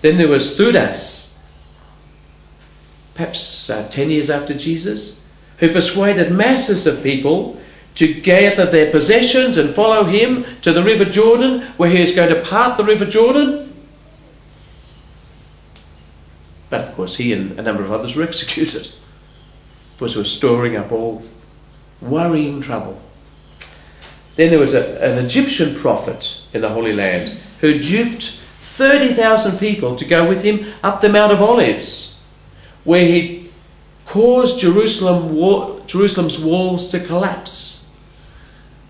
Then there was Theudas, perhaps 10 years after Jesus, who persuaded masses of people to gather their possessions and follow him to the River Jordan, where he was going to part the River Jordan. But of course he and a number of others were executed, because they were storing up all worrying trouble. Then there was an Egyptian prophet in the Holy Land who duped 30,000 people to go with him up the Mount of Olives, where he caused Jerusalem's walls to collapse.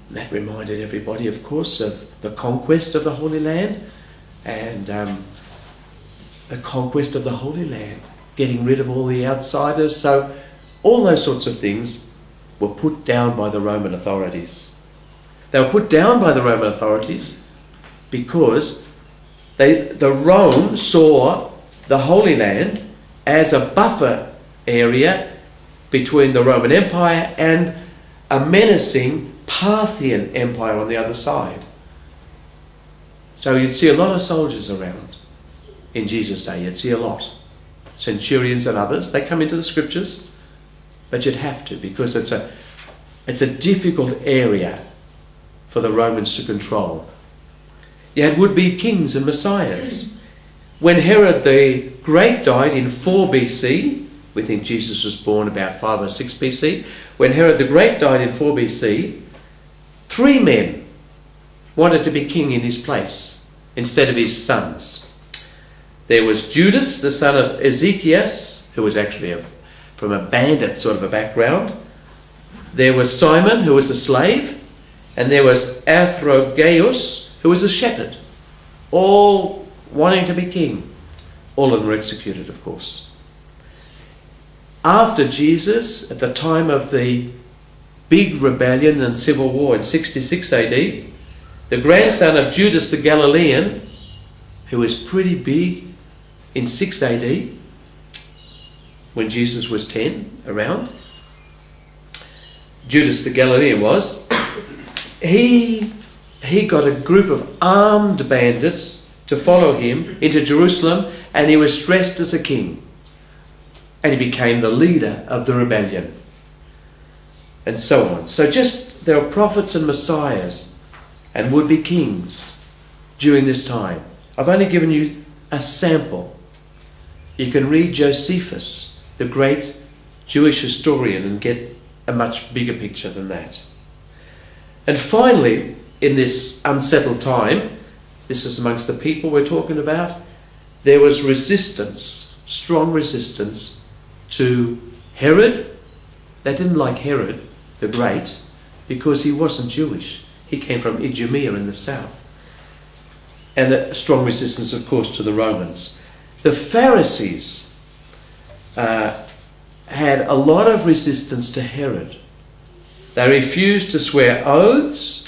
And that reminded everybody, of course, of the conquest of the Holy Land and the conquest of the Holy Land, getting rid of all the outsiders. So all those sorts of things were put down by the Roman authorities. They were put down by the Roman authorities because the Rome saw the Holy Land as a buffer area between the Roman Empire and a menacing Parthian Empire on the other side. So you'd see a lot of soldiers around in Jesus' day. You'd see a lot. Centurions and others, they come into the scriptures, but you'd have to, because it's a difficult area for the Romans to control. You had would-be kings and messiahs. When Herod the Great died in 4 BC, we think Jesus was born about 5 or 6 BC. When Herod the Great died in 4 BC, 3 men wanted to be king in his place instead of his sons. There was Judas, the son of Ezekias, who was actually from a bandit sort of a background. There was Simon, who was a slave. And there was Athrogeus, who was a shepherd, all wanting to be king. All of them were executed, of course. After Jesus, at the time of the big rebellion and civil war in 66 AD, the grandson of Judas the Galilean, who was pretty big in 6 AD, when Jesus was 10, around, Judas the Galilean was, he got a group of armed bandits to follow him into Jerusalem, and he was dressed as a king. And he became the leader of the rebellion. And so on. So there are prophets and messiahs and would-be kings during this time. I've only given you a sample. You can read Josephus, the great Jewish historian, and get a much bigger picture than that. And finally, in this unsettled time, this is amongst the people we're talking about, there was resistance, strong resistance to Herod. They didn't like Herod the Great because he wasn't Jewish. He came from Idumea in the south. And the strong resistance, of course, to the Romans. The Pharisees had a lot of resistance to Herod. They refused to swear oaths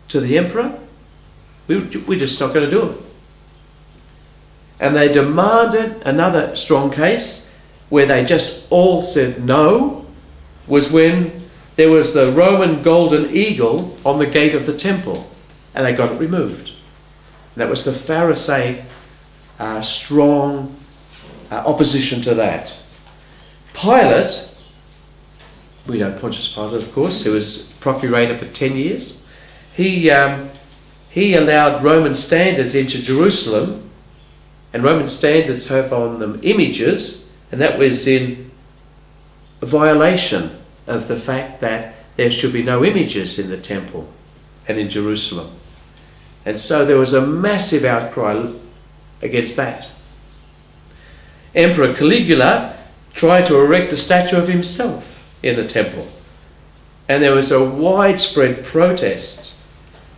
to the emperor. We're just not going to do it. And they demanded another strong case where they just all said no, was when there was the Roman golden eagle on the gate of the temple, and they got it removed. And that was the Pharisee strong opposition to that. Pilate, we know Pontius Pilate, of course, who was procurator for 10 years. He allowed Roman standards into Jerusalem, and Roman standards have on them images, and that was in violation of the fact that there should be no images in the temple and in Jerusalem. And so there was a massive outcry against that. Emperor Caligula tried to erect a statue of himself in the temple, and there was a widespread protest,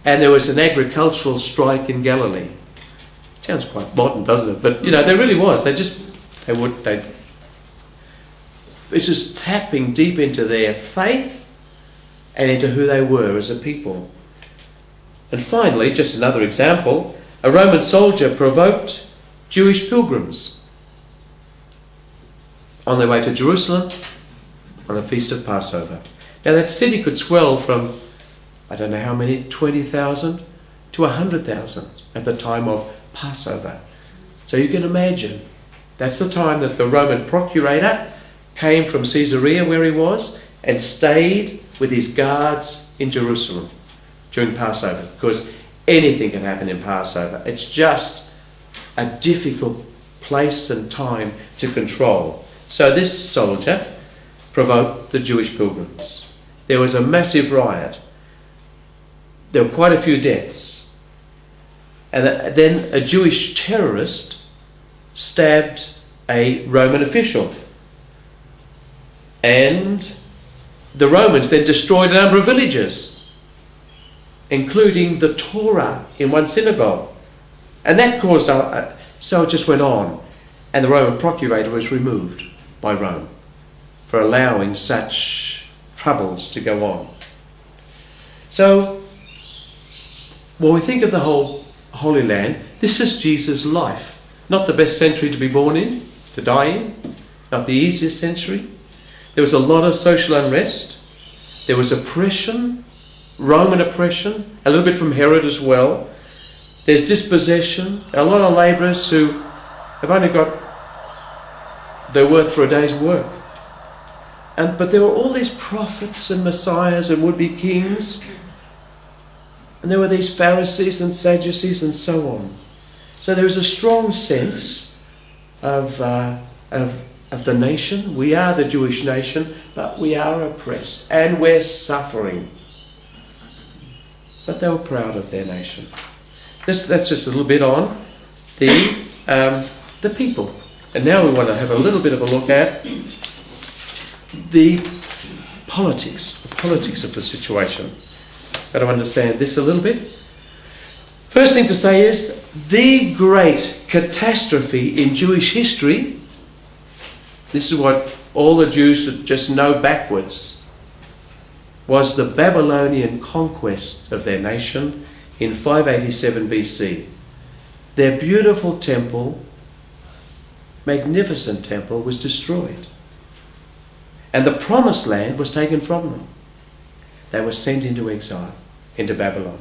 and there was an agricultural strike in Galilee. Sounds quite modern, doesn't it? But there really was. This is tapping deep into their faith and into who they were as a people. And finally, just another example, a Roman soldier provoked Jewish pilgrims on their way to Jerusalem on the Feast of Passover. Now that city could swell from, I don't know how many, 20,000 to 100,000 at the time of Passover. So you can imagine, that's the time that the Roman procurator came from Caesarea, where he was, and stayed with his guards in Jerusalem during Passover, because anything can happen in Passover. It's just a difficult place and time to control. So this soldier provoked the Jewish pilgrims. There was a massive riot. There were quite a few deaths. And then a Jewish terrorist stabbed a Roman official. And the Romans then destroyed a number of villages, including the Torah in one synagogue. And that caused so it just went on. And the Roman procurator was removed by Rome for allowing such troubles to go on. So, when we think of the whole Holy Land, this is Jesus' life. Not the best century to be born in, to die in, not the easiest century. There was a lot of social unrest. There was oppression, Roman oppression, a little bit from Herod as well. There's dispossession, a lot of labourers who have only got their worth for a day's work. But there were all these prophets and messiahs and would-be kings, and there were these Pharisees and Sadducees and so on. So there was a strong sense of the nation. We are the Jewish nation, but we are oppressed and we're suffering. But they were proud of their nation. That's just a little bit on the people. And now we want to have a little bit of a look at the politics of the situation. Got to understand this a little bit. First thing to say is the great catastrophe in Jewish history. This is what all the Jews just know backwards. Was the Babylonian conquest of their nation in 587 BC. Their beautiful temple, magnificent temple, was destroyed. And the promised land was taken from them. They were sent into exile, into Babylon.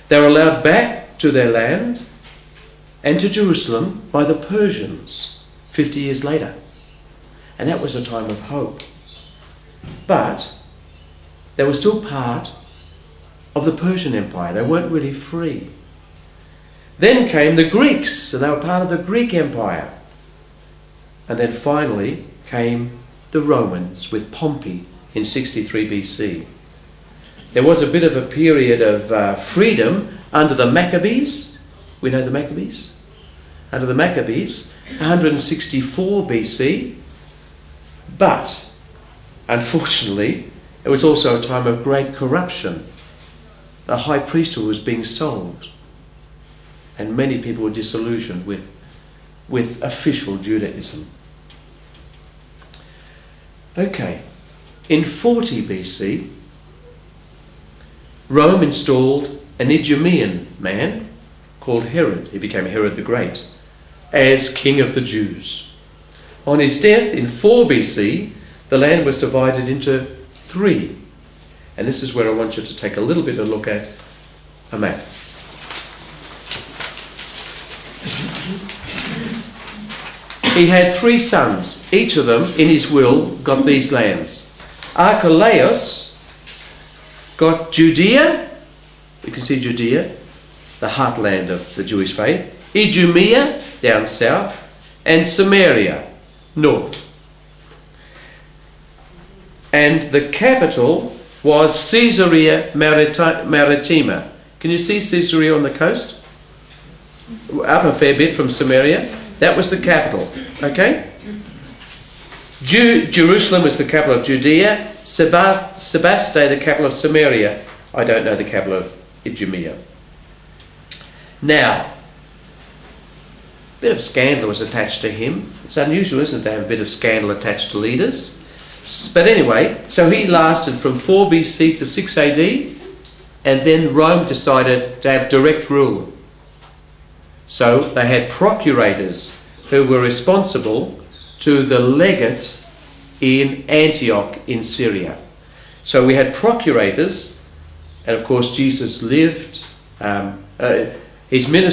They were allowed back to their land and to Jerusalem by the Persians 50 years later. And that was a time of hope. But they were still part of the Persian Empire. They weren't really free. Then came the Greeks, so they were part of the Greek Empire. And then finally came the Romans with Pompey in 63 BC. There was a bit of a period of freedom under the Maccabees. We know the Maccabees? Under the Maccabees, 164 BC. But, unfortunately, it was also a time of great corruption. The high priesthood was being sold. And many people were disillusioned with official Judaism. Okay, in 40 BC, Rome installed an Idumean man called Herod. He became Herod the Great as king of the Jews. On his death in 4 BC, the land was divided into 3. And this is where I want you to take a little bit of a look at a map. He had 3 sons. Each of them, in his will, got these lands. Archelaus got Judea. You can see Judea, the heartland of the Jewish faith. Idumea, down south. And Samaria, north. And the capital was Caesarea Maritima. Can you see Caesarea on the coast? Up a fair bit from Samaria. That was the capital. Okay? Jerusalem was the capital of Judea. Sebaste, the capital of Samaria. I don't know the capital of Idumea. Now, a bit of scandal was attached to him. It's unusual, isn't it, to have a bit of scandal attached to leaders. But anyway, so he lasted from 4 BC to 6 AD, and then Rome decided to have direct rule. So they had procurators who were responsible to the legate in Antioch in Syria. So we had procurators, and of course Jesus lived, his ministry